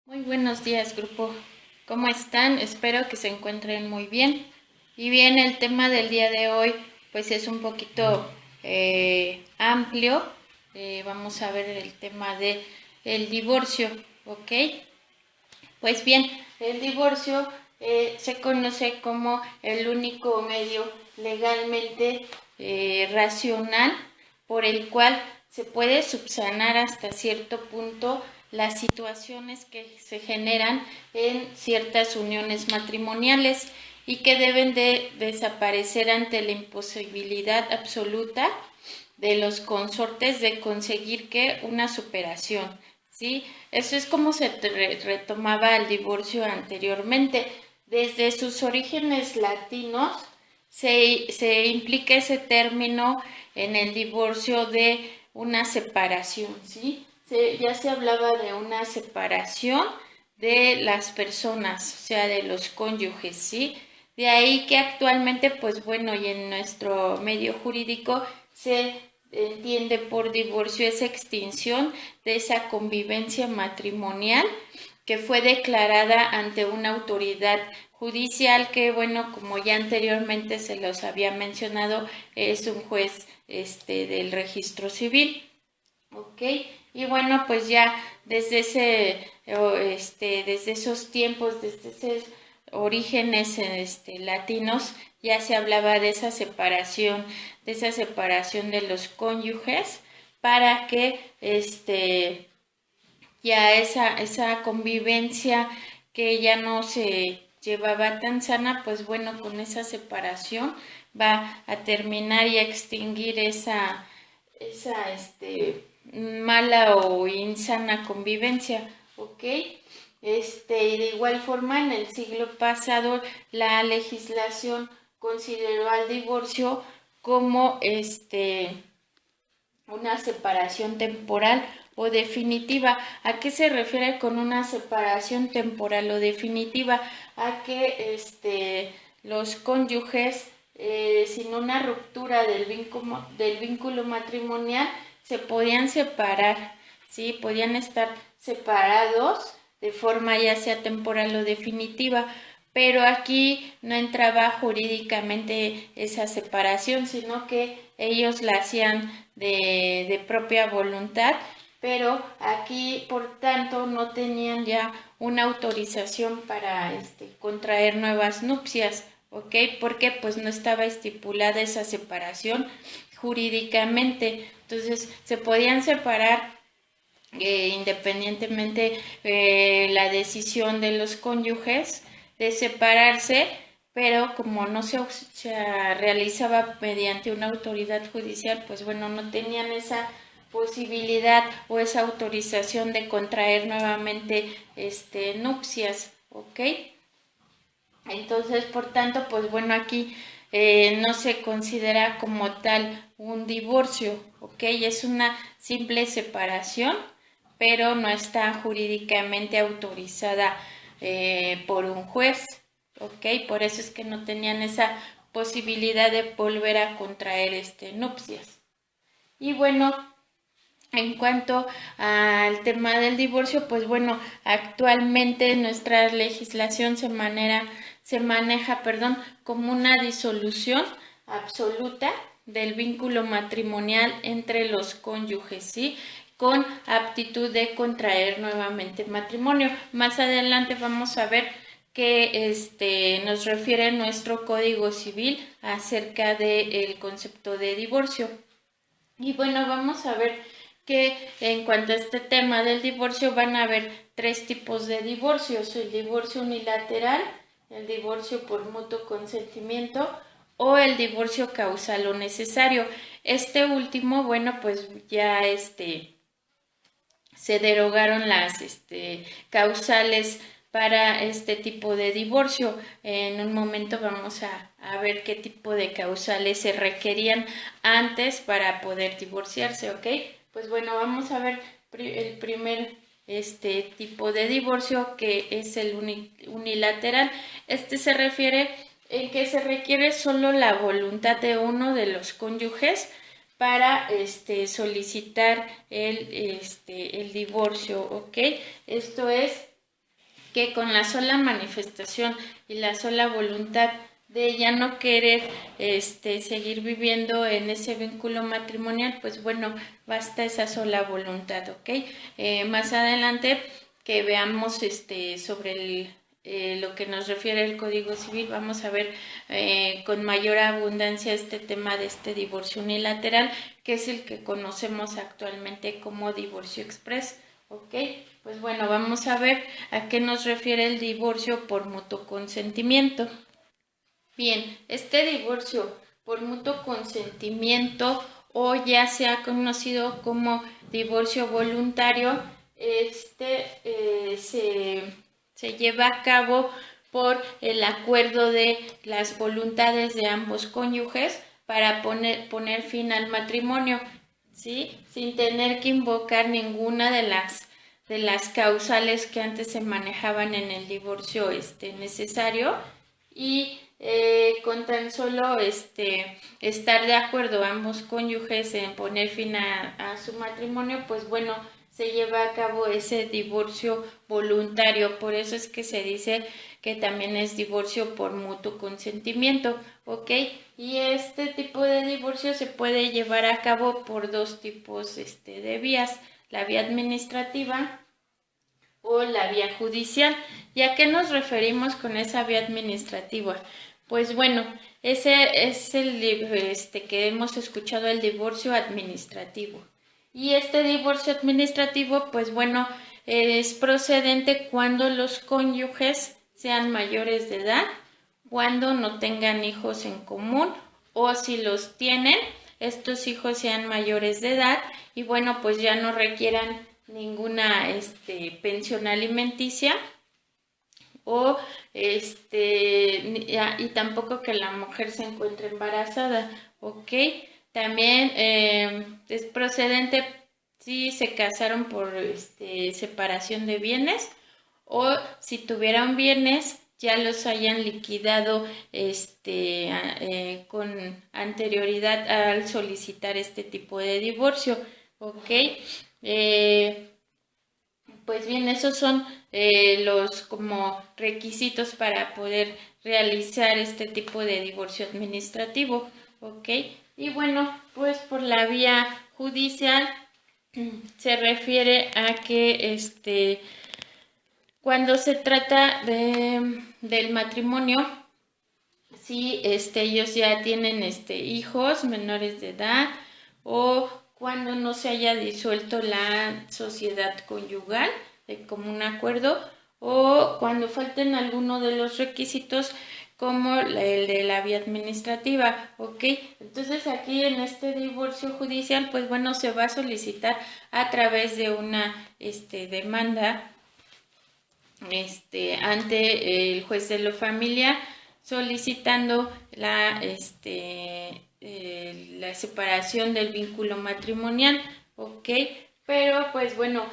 Muy buenos días, grupo. ¿Cómo están? Espero que se encuentren muy bien. Y bien, el tema del día de hoy, pues es un poquito amplio. Vamos a ver el tema de el divorcio, ¿ok? Pues bien, el divorcio se conoce como el único medio legalmente racional por el cual se puede subsanar hasta cierto punto las situaciones que se generan en ciertas uniones matrimoniales y que deben de desaparecer ante la imposibilidad absoluta de los consortes de conseguir que una superación, ¿sí? Eso es como se retomaba el divorcio anteriormente. Desde sus orígenes latinos se implica ese término en el divorcio de una separación, ¿sí? Ya se hablaba de una separación de las personas, o sea, de los cónyuges, ¿sí? De ahí que actualmente, pues bueno, y en nuestro medio jurídico se entiende por divorcio esa extinción de esa convivencia matrimonial que fue declarada ante una autoridad judicial que, bueno, como ya anteriormente se los había mencionado, es un juez del registro civil. Ok, y bueno, pues ya desde desde esos tiempos, desde esos orígenes latinos, ya se hablaba de esa separación de los cónyuges para que ya esa convivencia que ya no se llevaba tan sana, pues bueno, con esa separación va a terminar y a extinguir esa mala o insana convivencia, ¿ok? Y de igual forma en el siglo pasado la legislación consideró al divorcio como una separación temporal o definitiva. ¿A qué se refiere con una separación temporal o definitiva? A que los cónyuges sin una ruptura del vínculo matrimonial se podían separar, ¿sí? Podían estar separados de forma ya sea temporal o definitiva, pero aquí no entraba jurídicamente esa separación, sino que ellos la hacían de propia voluntad, pero aquí por tanto no tenían ya una autorización para contraer nuevas nupcias, ¿ok? Porque pues no estaba estipulada esa separación jurídicamente, entonces se podían separar independientemente la decisión de los cónyuges de separarse, pero como no se realizaba mediante una autoridad judicial, pues bueno, no tenían esa posibilidad o esa autorización de contraer nuevamente nupcias, ¿ok? Entonces, por tanto, pues bueno, aquí no se considera como tal un divorcio, ¿ok? Es una simple separación, pero no está jurídicamente autorizada por un juez, ¿ok? Por eso es que no tenían esa posibilidad de volver a contraer nupcias. Y bueno, en cuanto al tema del divorcio, pues bueno, actualmente nuestra legislación se maneja, perdón, como una disolución absoluta del vínculo matrimonial entre los cónyuges, ¿sí? Con aptitud de contraer nuevamente matrimonio. Más adelante vamos a ver que nos refiere nuestro Código Civil acerca del concepto de divorcio. Y bueno, vamos a ver que en cuanto a este tema del divorcio van a haber tres tipos de divorcios: el divorcio unilateral, el divorcio por mutuo consentimiento o el divorcio causal o necesario. Este último, bueno, pues ya se derogaron las causales para este tipo de divorcio. En un momento vamos a ver qué tipo de causales se requerían antes para poder divorciarse, ¿ok? Pues bueno, vamos a ver el primer tipo de divorcio, que es el unilateral. Se refiere en que se requiere solo la voluntad de uno de los cónyuges para solicitar el divorcio, ¿ok? Esto es que con la sola manifestación y la sola voluntad de ella no querer seguir viviendo en ese vínculo matrimonial, pues bueno, basta esa sola voluntad, ¿ok? Más adelante que veamos sobre lo que nos refiere el Código Civil, vamos a ver con mayor abundancia este tema de este divorcio unilateral, que es el que conocemos actualmente como divorcio exprés. Ok, pues bueno, vamos a ver a qué nos refiere el divorcio por mutuo consentimiento. Bien, este divorcio por mutuo consentimiento o ya sea conocido como divorcio voluntario, se lleva a cabo por el acuerdo de las voluntades de ambos cónyuges para poner fin al matrimonio, ¿sí? Sin tener que invocar ninguna de las causales que antes se manejaban en el divorcio necesario y con tan solo estar de acuerdo ambos cónyuges en poner fin a su matrimonio, pues bueno, se lleva a cabo ese divorcio voluntario. Por eso es que se dice que también es divorcio por mutuo consentimiento, ¿ok? Y este tipo de divorcio se puede llevar a cabo por dos tipos de vías, la vía administrativa o la vía judicial. ¿Y a qué nos referimos con esa vía administrativa? Pues bueno, ese es el que hemos escuchado, el divorcio administrativo. Y este divorcio administrativo, pues bueno, es procedente cuando los cónyuges sean mayores de edad, cuando no tengan hijos en común o si los tienen, estos hijos sean mayores de edad y bueno, pues ya no requieran ninguna pensión alimenticia o y tampoco que la mujer se encuentre embarazada, ¿ok? También es procedente si se casaron por separación de bienes o si tuvieran bienes ya los hayan liquidado con anterioridad al solicitar este tipo de divorcio, ¿ok? Pues bien, esos son los como requisitos para poder realizar este tipo de divorcio administrativo, ¿ok? Y bueno, pues por la vía judicial se refiere a que cuando se trata del matrimonio, si ellos ya tienen hijos menores de edad o cuando no se haya disuelto la sociedad conyugal de común acuerdo o cuando falten alguno de los requisitos como el de la vía administrativa, ¿ok? Entonces aquí en este divorcio judicial, pues bueno, se va a solicitar a través de una demanda ante el juez de lo familiar solicitando la separación del vínculo matrimonial, ¿ok? Pero pues bueno,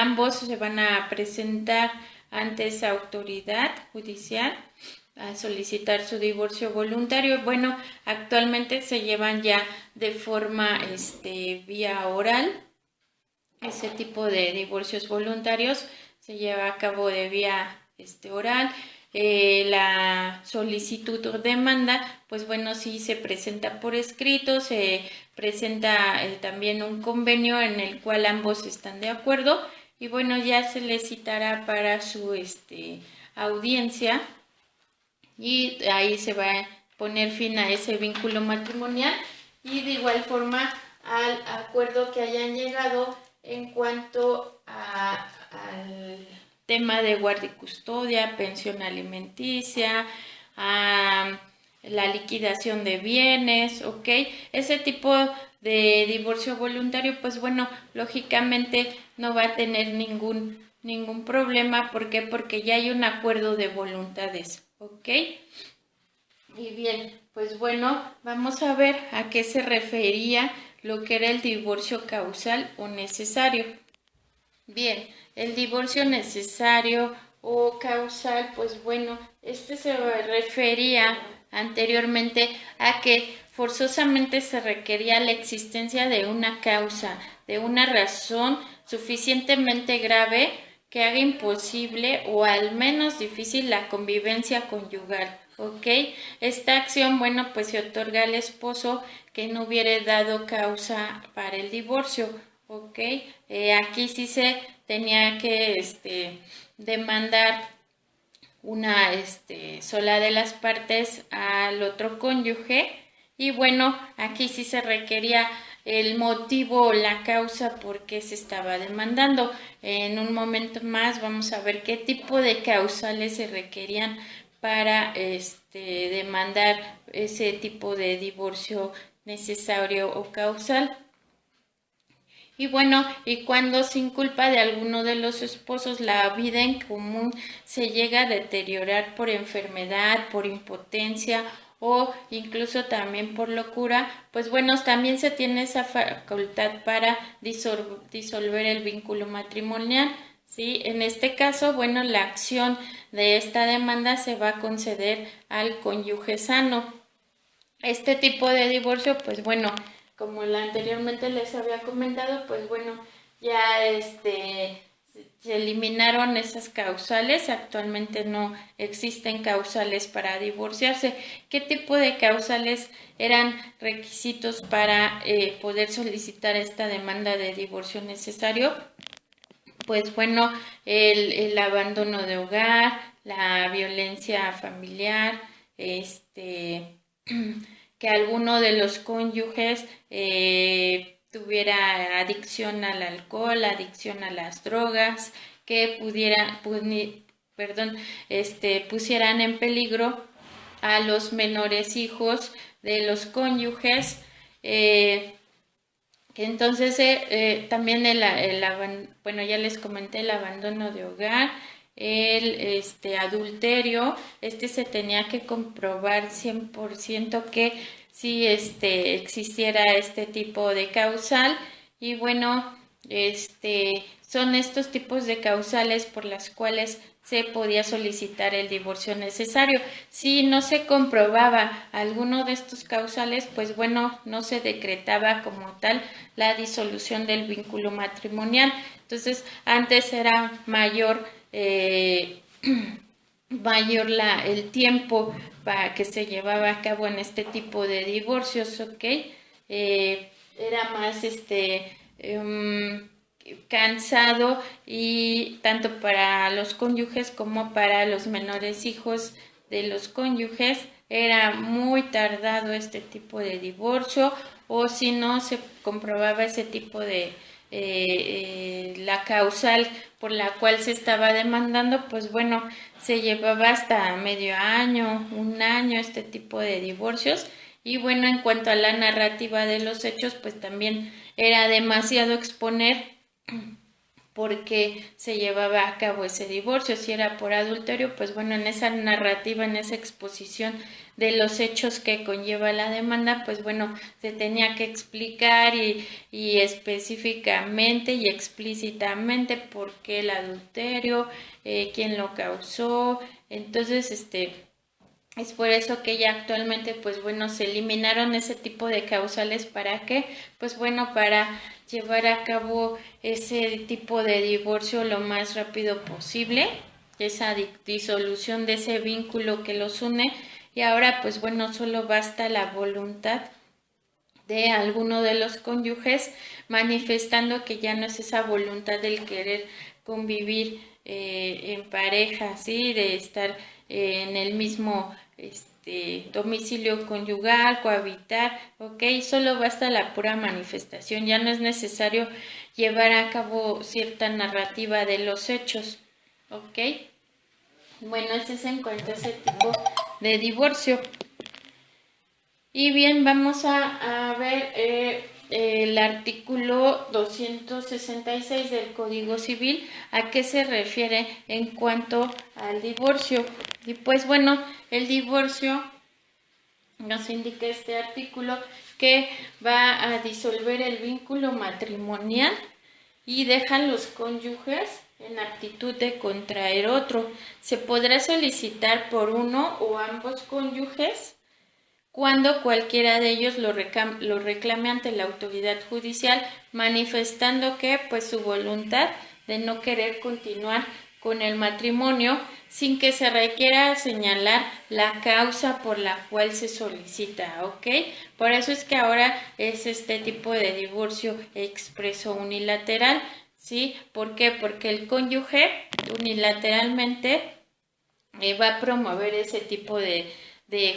ambos se van a presentar ante esa autoridad judicial a solicitar su divorcio voluntario. Bueno, actualmente se llevan ya de forma vía oral. Ese tipo de divorcios voluntarios se lleva a cabo de vía oral. La solicitud o demanda, pues bueno, sí se presenta por escrito, se presenta también un convenio en el cual ambos están de acuerdo y bueno, ya se les citará para su audiencia y ahí se va a poner fin a ese vínculo matrimonial y de igual forma al acuerdo que hayan llegado en cuanto al tema de guardia y custodia, pensión alimenticia, a la liquidación de bienes, ¿ok? Ese tipo de divorcio voluntario, pues bueno, lógicamente no va a tener ningún problema. ¿Por qué? Porque ya hay un acuerdo de voluntades, ¿ok? Y bien, pues bueno, vamos a ver a qué se refería lo que era el divorcio causal o necesario. Bien, el divorcio necesario o causal, pues bueno, se refería anteriormente a que forzosamente se requería la existencia de una causa, de una razón suficientemente grave que haga imposible o al menos difícil la convivencia conyugal, ¿ok? Esta acción, bueno, pues se otorga al esposo que no hubiere dado causa para el divorcio, ¿ok? Aquí sí se tenía que demandar una sola de las partes al otro cónyuge y bueno, aquí sí se requería el motivo o la causa por qué se estaba demandando. En un momento más vamos a ver qué tipo de causales se requerían para demandar ese tipo de divorcio necesario o causal. Y bueno, y cuando sin culpa de alguno de los esposos la vida en común se llega a deteriorar por enfermedad, por impotencia o incluso también por locura, pues bueno, también se tiene esa facultad para disolver el vínculo matrimonial. ¿Sí? En este caso, bueno, la acción de esta demanda se va a conceder al cónyuge sano. Este tipo de divorcio, pues bueno, como anteriormente les había comentado, pues bueno, ya se eliminaron esas causales, actualmente no existen causales para divorciarse. ¿Qué tipo de causales eran requisitos para poder solicitar esta demanda de divorcio necesario? Pues bueno, el abandono de hogar, la violencia familiar, que alguno de los cónyuges tuviera adicción al alcohol, adicción a las drogas, que pusieran en peligro a los menores hijos de los cónyuges. Entonces, también bueno, ya les comenté el abandono de hogar, el adulterio, se tenía que comprobar 100% que sí existiera este tipo de causal y bueno, son estos tipos de causales por las cuales se podía solicitar el divorcio necesario. Si no se comprobaba alguno de estos causales, pues bueno, no se decretaba como tal la disolución del vínculo matrimonial. Entonces, antes era mayor el tiempo para que se llevaba a cabo en este tipo de divorcios, ¿ok? Era más cansado y tanto para los cónyuges como para los menores hijos de los cónyuges era muy tardado este tipo de divorcio o si no se comprobaba ese tipo de la causal por la cual se estaba demandando, pues bueno, se llevaba hasta medio año, un año este tipo de divorcios. Y bueno, en cuanto a la narrativa de los hechos, pues también era demasiado exponer porque se llevaba a cabo ese divorcio. Si era por adulterio, pues bueno, en esa narrativa, en esa exposición de los hechos que conlleva la demanda, pues bueno, se tenía que explicar y específicamente y explícitamente por qué el adulterio, quién lo causó. Entonces, es por eso que ya actualmente, pues bueno, se eliminaron ese tipo de causales. ¿Para qué? Pues bueno, para llevar a cabo ese tipo de divorcio lo más rápido posible, esa disolución de ese vínculo que los une. Y ahora, pues bueno, solo basta la voluntad de alguno de los cónyuges manifestando que ya no es esa voluntad del querer convivir en pareja, ¿sí? De estar en el mismo domicilio conyugal, cohabitar, ¿ok? Solo basta la pura manifestación, ya no es necesario llevar a cabo cierta narrativa de los hechos, ¿ok? Bueno, ese es en cuanto a ese tipo de divorcio. Y bien, vamos a ver el artículo 266 del Código Civil, a qué se refiere en cuanto al divorcio. Y pues bueno, el divorcio nos indica este artículo que va a disolver el vínculo matrimonial y deja a los cónyuges en aptitud de contraer otro. Se podrá solicitar por uno o ambos cónyuges cuando cualquiera de ellos lo reclame ante la autoridad judicial, manifestando que pues su voluntad de no querer continuar con el matrimonio sin que se requiera señalar la causa por la cual se solicita, ¿ok? Por eso es que ahora es este tipo de divorcio expreso unilateral, ¿sí? ¿Por qué? Porque el cónyuge unilateralmente va a promover ese tipo de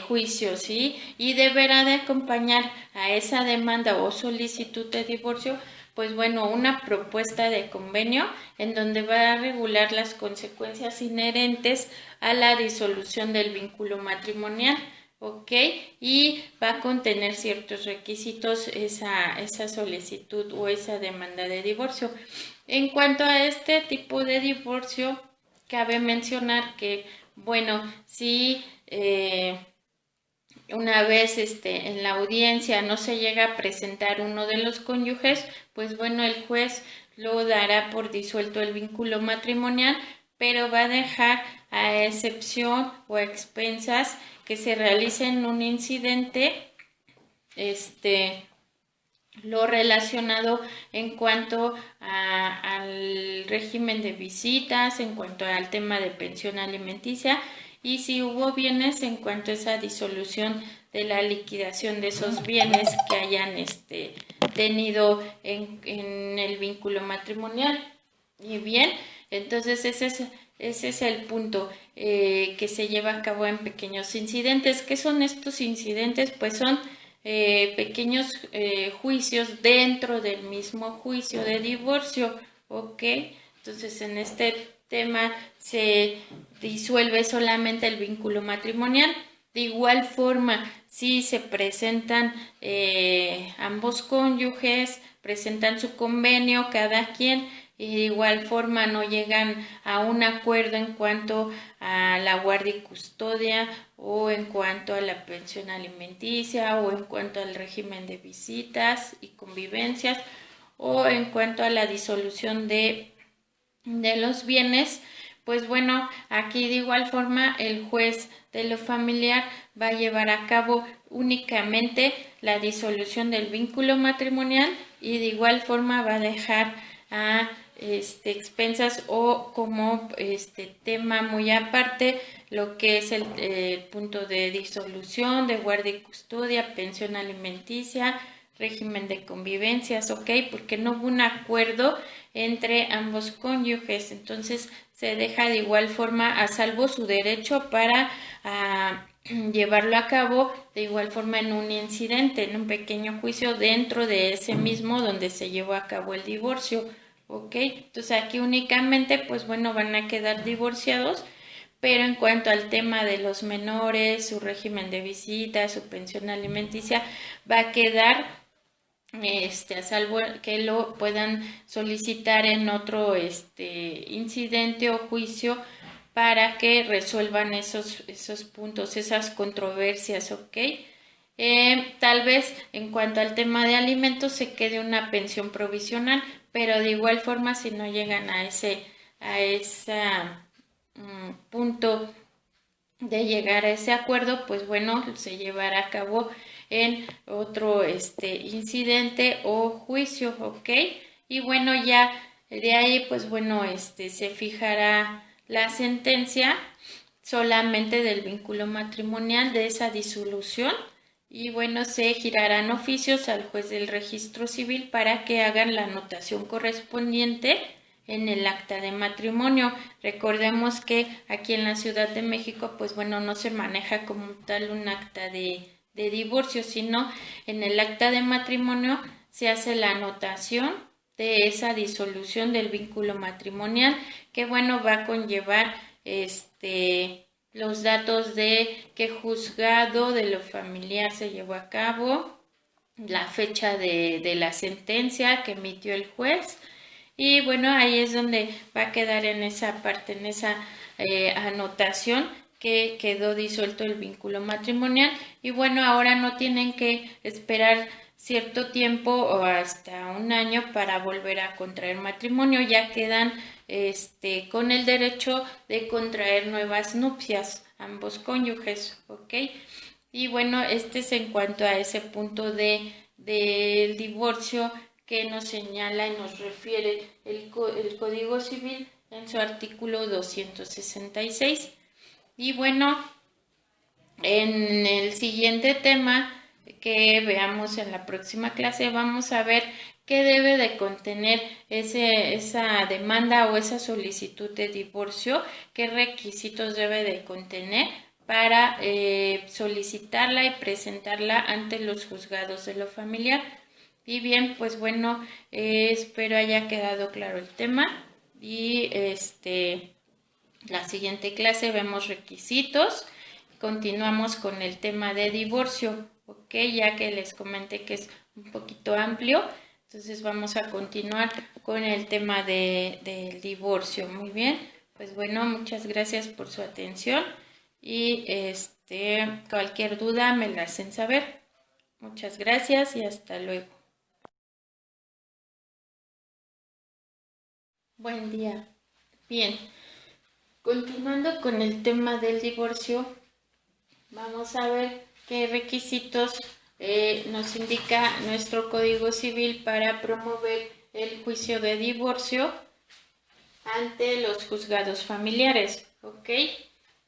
juicio, ¿sí? Y deberá de acompañar a esa demanda o solicitud de divorcio, pues bueno, una propuesta de convenio en donde va a regular las consecuencias inherentes a la disolución del vínculo matrimonial, ¿ok? Y va a contener ciertos requisitos esa solicitud o esa demanda de divorcio. En cuanto a este tipo de divorcio, cabe mencionar que, bueno, si una vez en la audiencia no se llega a presentar uno de los cónyuges, pues bueno, el juez lo dará por disuelto el vínculo matrimonial, pero va a dejar a excepción o a expensas que se realice en un incidente, lo relacionado en cuanto al régimen de visitas, en cuanto al tema de pensión alimenticia y si hubo bienes en cuanto a esa disolución de la liquidación de esos bienes que hayan tenido en el vínculo matrimonial. Y bien, entonces ese es el punto que se lleva a cabo en pequeños incidentes. ¿Qué son estos incidentes? Pues son pequeños juicios dentro del mismo juicio de divorcio, ¿ok? Entonces en este tema se disuelve solamente el vínculo matrimonial. De igual forma, si se presentan ambos cónyuges, presentan su convenio, cada quien, y de igual forma no llegan a un acuerdo en cuanto a la guardia y custodia o en cuanto a la pensión alimenticia o en cuanto al régimen de visitas y convivencias o en cuanto a la disolución de los bienes, pues bueno, aquí de igual forma el juez de lo familiar va a llevar a cabo únicamente la disolución del vínculo matrimonial y de igual forma va a dejar a expensas o como tema muy aparte lo que es el punto de disolución, de guardia y custodia, pensión alimenticia, régimen de convivencias, ¿ok? Porque no hubo un acuerdo entre ambos cónyuges, entonces se deja de igual forma a salvo su derecho para llevarlo a cabo de igual forma en un incidente, en un pequeño juicio dentro de ese mismo donde se llevó a cabo el divorcio, ¿ok? Entonces aquí únicamente, pues bueno, van a quedar divorciados, pero en cuanto al tema de los menores, su régimen de visita, su pensión alimenticia, va a quedar a salvo que lo puedan solicitar en otro incidente o juicio para que resuelvan esos puntos, esas controversias, ¿ok? Tal vez en cuanto al tema de alimentos se quede una pensión provisional, pero de igual forma si no llegan a ese punto de llegar a ese acuerdo, pues bueno, se llevará a cabo en otro incidente o juicio, ¿ok? Y bueno, ya de ahí, pues bueno, se fijará la sentencia solamente del vínculo matrimonial de esa disolución y bueno, se girarán oficios al juez del registro civil para que hagan la anotación correspondiente en el acta de matrimonio. Recordemos que aquí en la Ciudad de México, pues bueno, no se maneja como tal un acta de divorcio, sino en el acta de matrimonio se hace la anotación de esa disolución del vínculo matrimonial, que bueno, va a conllevar los datos de qué juzgado de lo familiar se llevó a cabo, la fecha de la sentencia que emitió el juez, y bueno, ahí es donde va a quedar en esa parte, en esa anotación que quedó disuelto el vínculo matrimonial. Y bueno, ahora no tienen que esperar cierto tiempo o hasta un año para volver a contraer matrimonio, ya quedan con el derecho de contraer nuevas nupcias, ambos cónyuges, ¿ok? Y bueno, este es en cuanto a ese punto del divorcio que nos señala y nos refiere el Código Civil en su artículo 266. Y bueno, en el siguiente tema que veamos en la próxima clase vamos a ver qué debe de contener esa demanda o esa solicitud de divorcio, qué requisitos debe de contener para solicitarla y presentarla ante los juzgados de lo familiar. Y bien, pues bueno, espero haya quedado claro el tema y la siguiente clase vemos requisitos. Continuamos con el tema de divorcio, ok, ya que les comenté que es un poquito amplio, entonces vamos a continuar con el tema del divorcio. Muy bien, pues bueno, muchas gracias por su atención y cualquier duda me la hacen saber. Muchas gracias y hasta luego. Buen día. Bien, continuando con el tema del divorcio, vamos a ver qué requisitos nos indica nuestro Código Civil para promover el juicio de divorcio ante los juzgados familiares, ¿ok?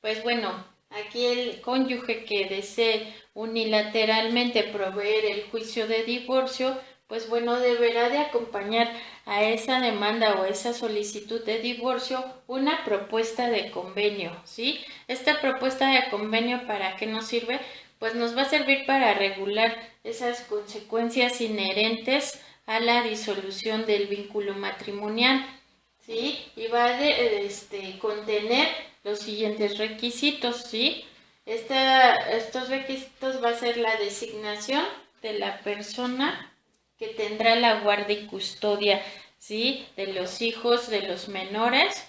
Pues bueno, aquí el cónyuge que desee unilateralmente proveer el juicio de divorcio, pues bueno, deberá de acompañar a esa demanda o esa solicitud de divorcio una propuesta de convenio, ¿sí? Esta propuesta de convenio, ¿para qué nos sirve? Pues nos va a servir para regular esas consecuencias inherentes a la disolución del vínculo matrimonial, ¿sí? Y va a contener los siguientes requisitos, ¿sí? Estos requisitos va a ser la designación de la persona que tendrá la guardia y custodia, ¿sí? De los hijos de los menores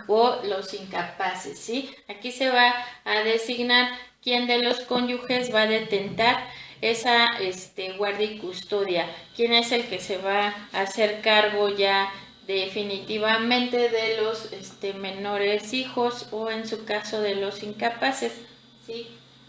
o los incapaces, ¿sí? Aquí se va a designar quién de los cónyuges va a detentar esa guardia y custodia, quién es el que se va a hacer cargo ya definitivamente de los menores hijos o en su caso de los incapaces, ¿sí?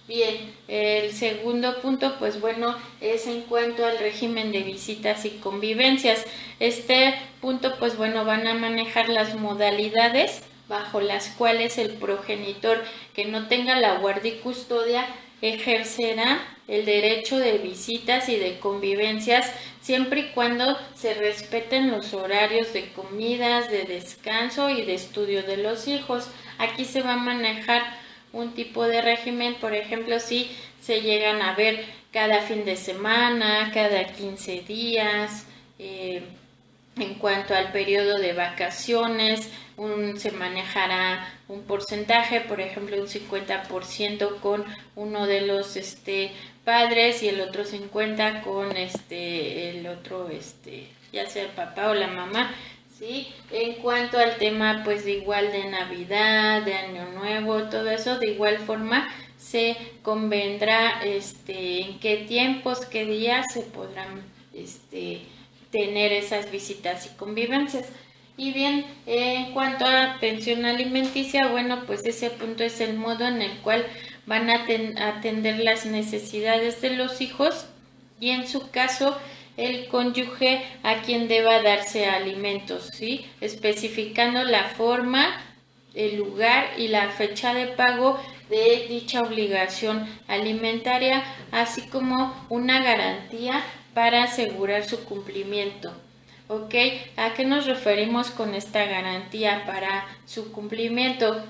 Bien, el segundo punto, pues bueno, es en cuanto al régimen de visitas y convivencias. Este punto, pues bueno, van a manejar las modalidades bajo las cuales el progenitor que no tenga la guardia y custodia ejercerá el derecho de visitas y de convivencias siempre y cuando se respeten los horarios de comidas, de descanso y de estudio de los hijos. Aquí se va a manejar un tipo de régimen, por ejemplo, si se llegan a ver cada fin de semana, cada 15 días, en cuanto al periodo de vacaciones, se manejará un porcentaje, por ejemplo, un 50% con uno de los padres y el otro 50% con el otro, ya sea el papá o la mamá. ¿Sí? En cuanto al tema, pues de igual de Navidad, de Año Nuevo, todo eso, de igual forma se convendrá en qué tiempos, qué días se podrán tener esas visitas y convivencias. Y bien, en cuanto a pensión alimenticia, bueno, pues ese punto es el modo en el cual van a atender las necesidades de los hijos y en su caso el cónyuge a quien deba darse alimentos, ¿sí? Especificando la forma, el lugar y la fecha de pago de dicha obligación alimentaria, así como una garantía para asegurar su cumplimiento. ¿Ok? ¿A qué nos referimos con esta garantía para su cumplimiento?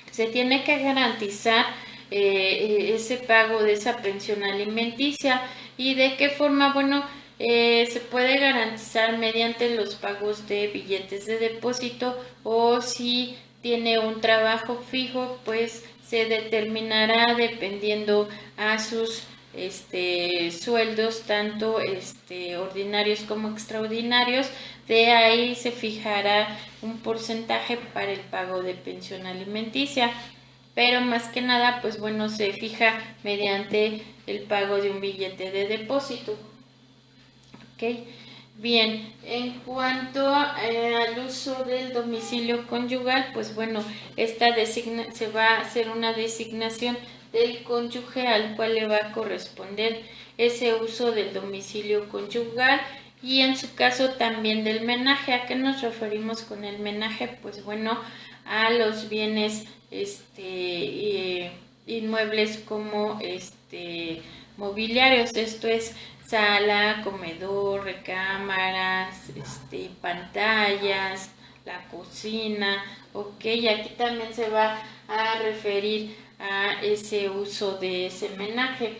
Se tiene que garantizar ese pago de esa pensión alimenticia. ¿Y de qué forma? Bueno, se puede garantizar mediante los pagos de billetes de depósito o si tiene un trabajo fijo, pues se determinará dependiendo a sus sueldos, tanto ordinarios como extraordinarios. De ahí se fijará un porcentaje para el pago de pensión alimenticia, pero más que nada, pues bueno, se fija mediante el pago de un billete de depósito. Ok, bien, en cuanto al uso del domicilio conyugal, pues bueno, se va a hacer una designación del cónyuge al cual le va a corresponder ese uso del domicilio conyugal y en su caso también del menaje. ¿A qué nos referimos con el menaje? Pues bueno, a los bienes inmuebles como mobiliarios, esto es sala, comedor, recámaras, pantallas, la cocina, ok, aquí también se va a referir a ese uso de ese menaje.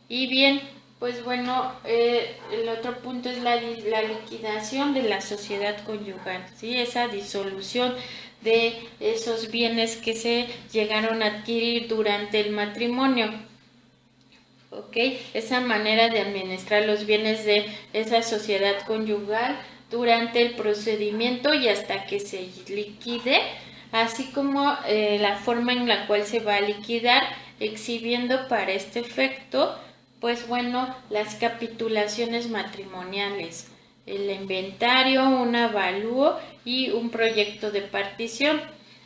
Y bien, pues bueno, el otro punto es la liquidación de la sociedad conyugal, ¿sí? Esa disolución de esos bienes que se llegaron a adquirir durante el matrimonio. ¿Ok? Esa manera de administrar los bienes de esa sociedad conyugal durante el procedimiento y hasta que se liquide, así como la forma en la cual se va a liquidar, exhibiendo para este efecto, pues bueno, las capitulaciones matrimoniales, el inventario, un avalúo y un proyecto de partición.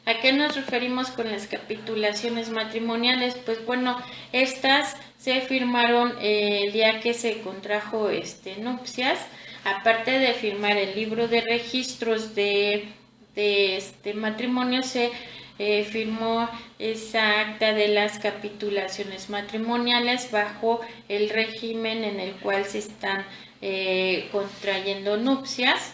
¿A qué nos referimos con las capitulaciones matrimoniales? Pues bueno, estas se firmaron el día que se contrajo nupcias, aparte de firmar el libro de registros de matrimonio, se firmó esa acta de las capitulaciones matrimoniales bajo el régimen en el cual se están contrayendo nupcias.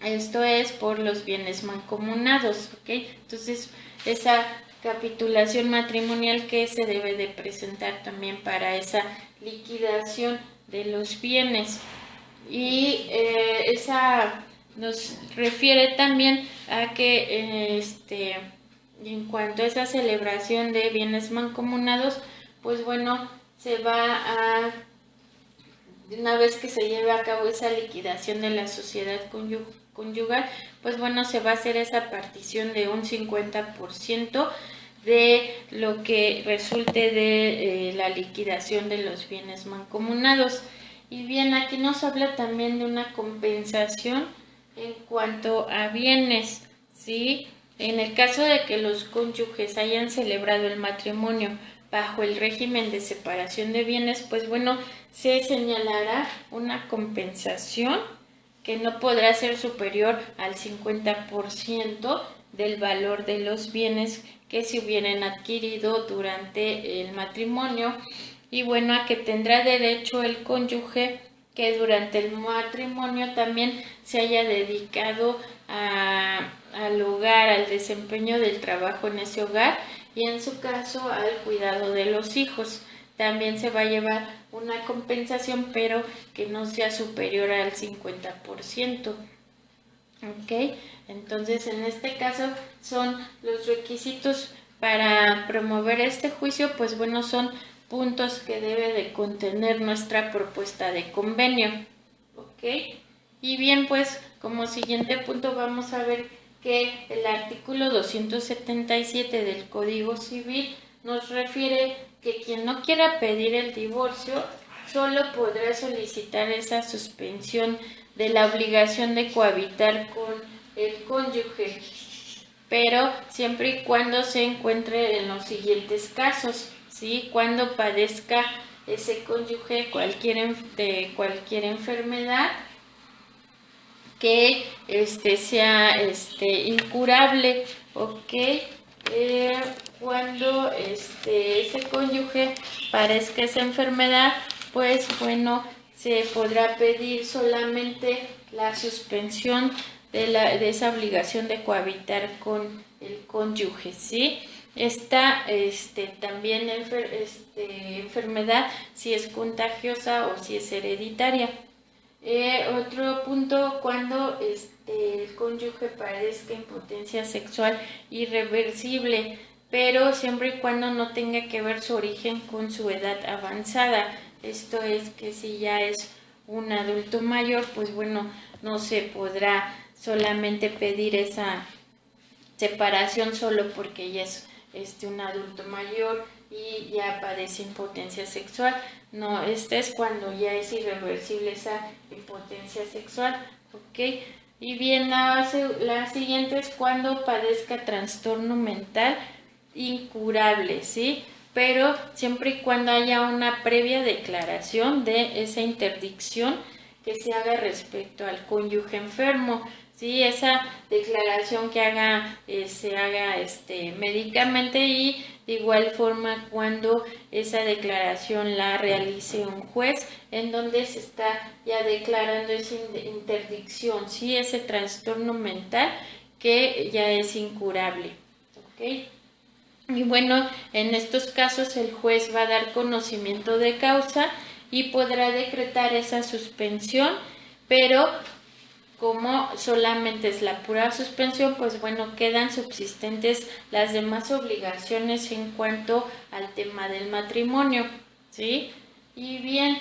Esto es por los bienes mancomunados, ¿ok? Entonces, esa capitulación matrimonial que se debe de presentar también para esa liquidación de los bienes. Y esa nos refiere también a que en cuanto a esa celebración de bienes mancomunados, pues bueno, se va a, una vez que se lleve a cabo esa liquidación de la sociedad conyugal, pues bueno, se va a hacer esa partición de un 50% de lo que resulte de la liquidación de los bienes mancomunados. Y bien, aquí nos habla también de una compensación en cuanto a bienes, ¿sí? En el caso de que los cónyuges hayan celebrado el matrimonio bajo el régimen de separación de bienes, pues bueno, se señalará una compensación que no podrá ser superior al 50% del valor de los bienes que se hubieran adquirido durante el matrimonio, y bueno, a que tendrá derecho el cónyuge que durante el matrimonio también se haya dedicado al hogar, al desempeño del trabajo en ese hogar y en su caso al cuidado de los hijos. También se va a llevar una compensación, pero que no sea superior al 50%. ¿Ok? Entonces, en este caso son los requisitos para promover este juicio, pues bueno, son puntos que debe de contener nuestra propuesta de convenio. ¿Ok? Y bien, pues como siguiente punto vamos a ver que el artículo 277 del Código Civil nos refiere que quien no quiera pedir el divorcio solo podrá solicitar esa suspensión de la obligación de cohabitar con el cónyuge, pero siempre y cuando se encuentre en los siguientes casos, ¿sí? Cuando padezca ese cónyuge de cualquier enfermedad que sea incurable, ¿ok? Cuando ese cónyuge padezca esa enfermedad, pues bueno, se podrá pedir solamente la suspensión de esa obligación de cohabitar con el cónyuge, ¿sí? Esta también enfermedad, si es contagiosa o si es hereditaria. Otro punto, cuando el cónyuge padezca impotencia sexual irreversible, pero siempre y cuando no tenga que ver su origen con su edad avanzada. Esto es que si ya es un adulto mayor, pues bueno, no se podrá solamente pedir esa separación solo porque ya es un adulto mayor y ya padece impotencia sexual. No, es cuando ya es irreversible esa impotencia sexual, ¿ok? Y bien, la siguiente es cuando padezca trastorno mental incurable, ¿sí? pero siempre y cuando haya una previa declaración de esa interdicción que se haga respecto al cónyuge enfermo. Sí, esa declaración que se haga médicamente, y de igual forma cuando esa declaración la realice un juez, en donde se está ya declarando esa interdicción, sí, ese trastorno mental que ya es incurable. ¿Okay? Y bueno, en estos casos el juez va a dar conocimiento de causa y podrá decretar esa suspensión, pero como solamente es la pura suspensión, pues bueno, quedan subsistentes las demás obligaciones en cuanto al tema del matrimonio, ¿sí? Y bien,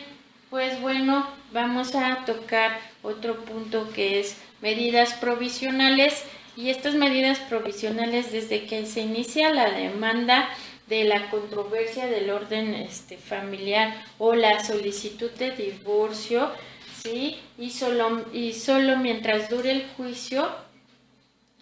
pues bueno, vamos a tocar otro punto que es medidas provisionales, y estas medidas provisionales, desde que se inicia la demanda de la controversia del orden familiar o la solicitud de divorcio, ¿sí? Y solo mientras dure el juicio,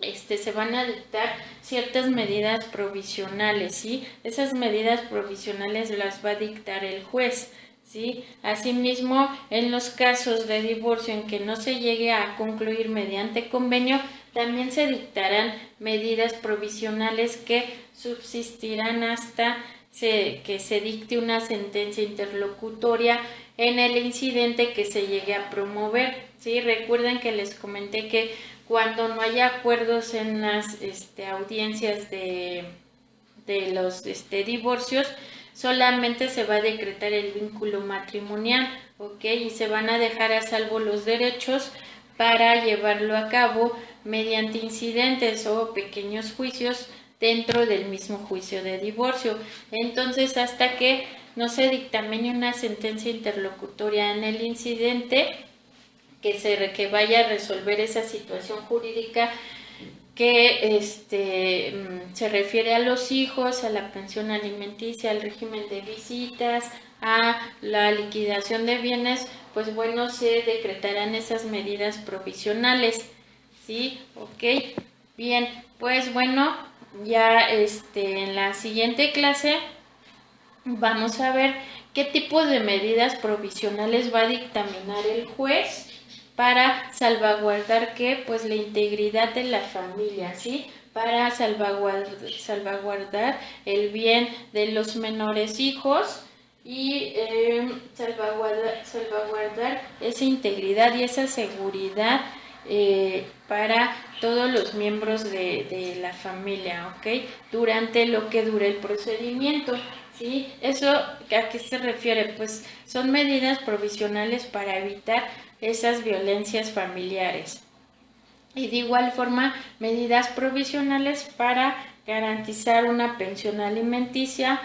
se van a dictar ciertas medidas provisionales, ¿sí? Esas medidas provisionales las va a dictar el juez, ¿sí? Asimismo, en los casos de divorcio en que no se llegue a concluir mediante convenio, también se dictarán medidas provisionales que subsistirán hasta que se dicte una sentencia interlocutoria en el incidente que se llegue a promover, ¿sí? Recuerden que les comenté que cuando no haya acuerdos en las audiencias de los divorcios, solamente se va a decretar el vínculo matrimonial, ¿ok? Y se van a dejar a salvo los derechos para llevarlo a cabo mediante incidentes o pequeños juicios dentro del mismo juicio de divorcio. Entonces, hasta que no se dictamine una sentencia interlocutoria en el incidente que vaya a resolver esa situación jurídica que se refiere a los hijos, a la pensión alimenticia, al régimen de visitas, a la liquidación de bienes, pues bueno, se decretarán esas medidas provisionales, ¿sí? Ok, bien, pues bueno, ya en la siguiente clase vamos a ver qué tipo de medidas provisionales va a dictaminar el juez para salvaguardar pues la integridad de la familia, ¿sí? Para salvaguardar el bien de los menores hijos y salvaguardar esa integridad y esa seguridad para todos los miembros de la familia, ¿ok? Durante lo que dure el procedimiento, ¿sí? ¿Eso a qué se refiere? Pues son medidas provisionales para evitar esas violencias familiares. Y de igual forma, medidas provisionales para garantizar una pensión alimenticia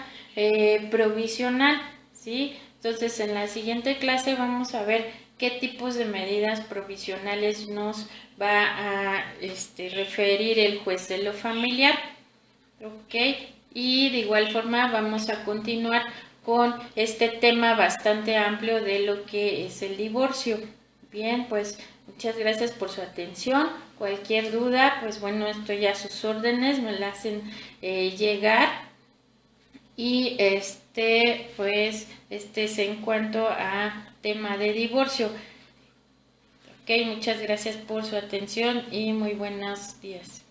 provisional, ¿sí? Entonces, en la siguiente clase vamos a ver qué tipos de medidas provisionales nos va a referir el juez de lo familiar, ¿ok? Y de igual forma vamos a continuar con este tema bastante amplio de lo que es el divorcio. Bien, pues muchas gracias por su atención. Cualquier duda, pues bueno, estoy a sus órdenes, me la hacen llegar. Y pues es en cuanto a tema de divorcio. Ok, muchas gracias por su atención y muy buenos días.